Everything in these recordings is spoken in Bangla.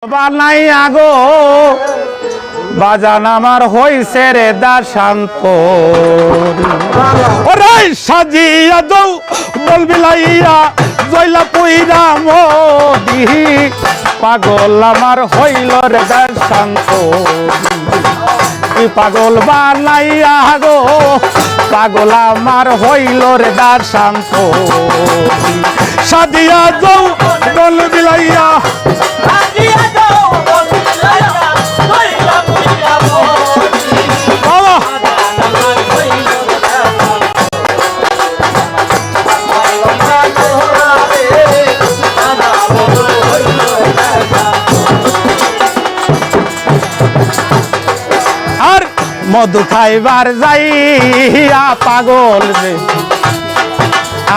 বানাইয়া গো বাজান আমার হইছে রে দাশান্ত ওরে সাজিয়া দৌ বলবি লাইয়া জয়লা পুইরা মোদি পাগল আমার হইল রে দাশান্ত পাগল বানাইয়া গো পাগল আমার হইল রে দাশান্ত সাজিয়া দৌ বলবি লাইয়া মধু খাইবার যাইয়া পাগল রে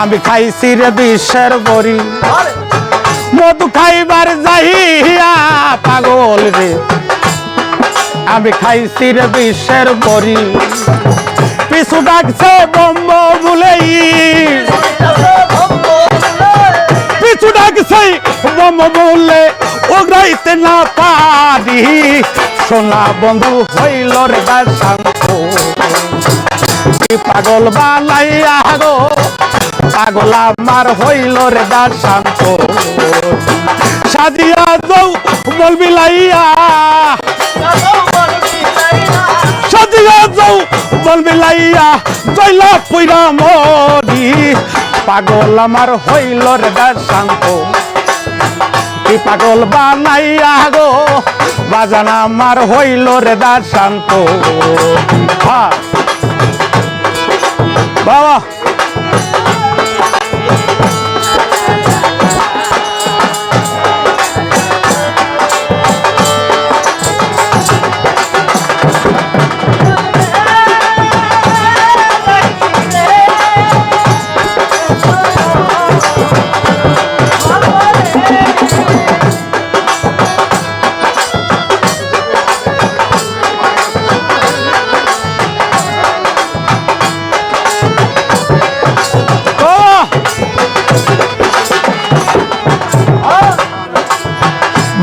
আমি খাইছি রে বিষের বড়ি মধু খাইবার যাইয়া পাগল রে আমি খাইছি রে বিষের বড়ি পিছু ডাকছে বম্ব বলেই পিছু ডাকছে বম্ব বলে ওগাইতে না পারি সোনা বন্ধু হইল রে দাশান্ত পাগল বানাইয়া গো পাগল আমার হইল রে দাশান্ত সাজিয়া দৌ বলবি লাইয়া সাজিয়া দৌ বলবি লাইয়া জয়লা পুইরা মরি পাগল আমার হইল রে দাশান্ত পাগল বানাইয়া গো বাজান আমার হইল রে দাশান্ত বাবা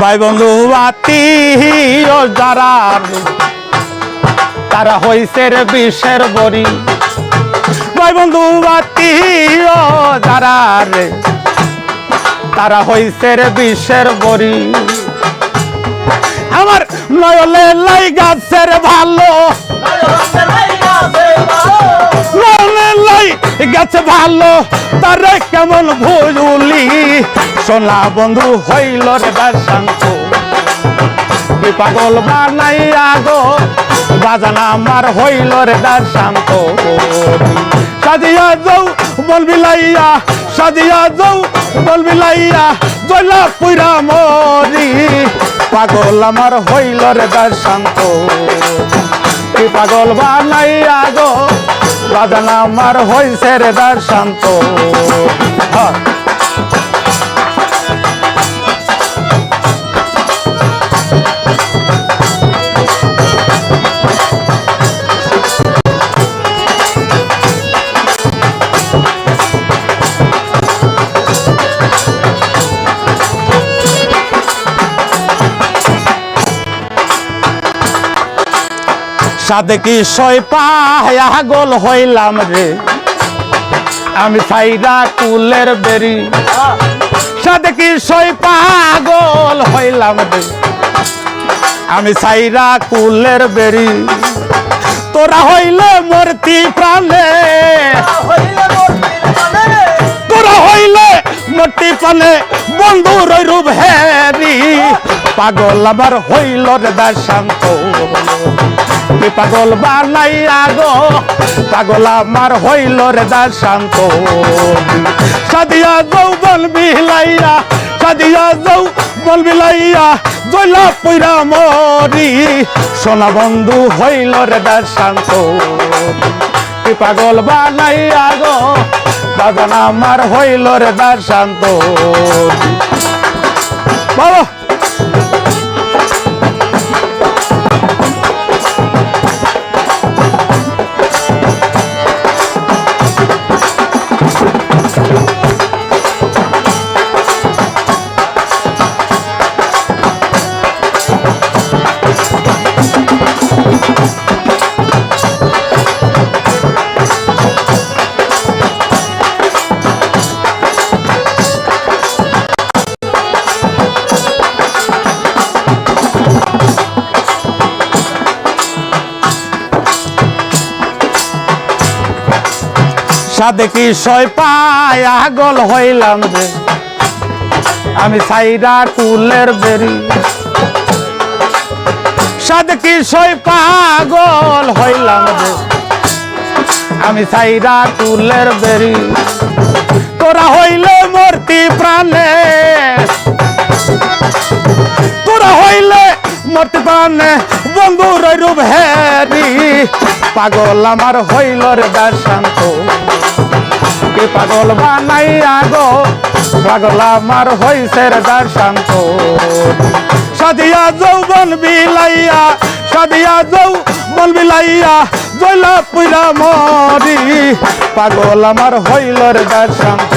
ভাই বন্ধু আত্মীয় যারা তারা হইছে রে বিষের বড়ি ভাই বন্ধু আত্মীয় যারা রে তারা হইছে রে বিষের বড়ি আমার নয়লে লাই গাছের ভালো নয়লে লাই গাছে ভালো তারে কেমন ভুলি সোনা বন্ধু হইল রে দাশান্ত পাগল বানাইয়া গো বাজান আমার হইল রে দাশান্ত সাজিয়া দৌ বলবি লাইয়া সাজিয়া দৌ বলবি লাইয়া জয়লা পুইরা মরি পাগল আমার হইল রে দাশান্ত পাগল বানাইয়া গো বাজান আমার হইছে রে দাশান্ত সাথে কি সই পায়া গোল হইলাম রে আমি সাইরা কুলের বেরি সাথে কি সই পাগল হইলাম রে আমি সাইরা কুলের বেরি তোরা হইলে মূর্তি প্রাণে তোরা হইলে মূর্তি প্রাণে বন্ধুর রূপ হেরি পাগল আমার হইল রে দাশান্ত পাগল বানাইয়া গো পাগল আমার হইল রে দাশান্ত সাজিয়া দৌ বলবি লাইয়া সাজিয়া দৌ বলবি লাইয়া জয়লা পুইরা মরি সোনা বন্ধু হইল রে দাশান্ত পাগল বানাইয়া গো বাজান আমার হইল রে দাশান্ত বাবা সাদে কি সয় পাগল হইলাম রে আমি সাইরা কুলের বেরি সাদে কি সয় পাগল হইলাম রে আমি সাইরা কুলের বেরি তোরা হইলে মূর্তি প্রাণে তোরা হইলে মূর্তি প্রাণে বন্ধুর রূপ হেরি পাগল আমার হইল রে দার্শান্ত কে পাগল বানাইয়া গো পাগল আমার হইছে রে দার্শান্ত সাদিয়া যৌবন বিলাইয়া সাদিয়া যৌবন বিলাইয়া জয়লা পুরা মরি পাগল আমার হইল রে দার্শান্ত